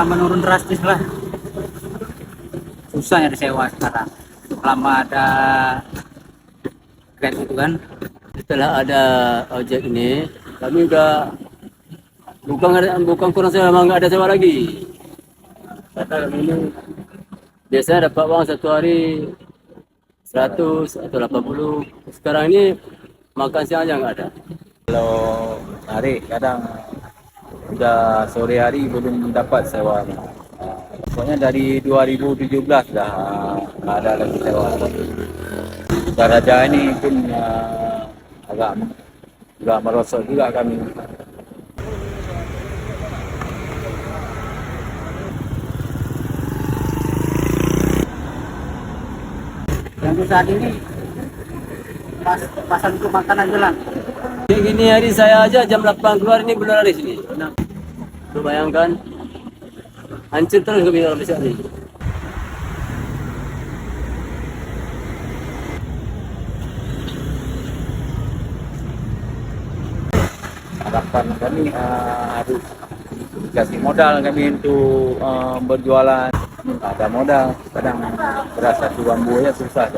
menurun drastis lah. Susah nyari sewa sekarang. Selama ada Grab itu kan. Setelah ada ojek ini, kami udah bukan kurang sewa, memang nggak ada sewa lagi. Kata kami ini biasanya dapat uang satu hari 100 atau 80. Sekarang ini makan siang aja nggak ada. Kalau hari kadang udah sore hari belum dapat sewa. Pokoknya dari 2017 dah nggak ada lagi sewa. Daraja ini pun agak merosot juga kami. Yang saat ini pasang untuk makanan jalan. Kayak gini hari saya aja jam 8 keluar ini belum hari sini. Lu bayangkan, hancur terus kami kalau bisa nih. Harapan kami harus kasih modal kami untuk berjualan. Ada modal, kadang berasa tuan buaya susah.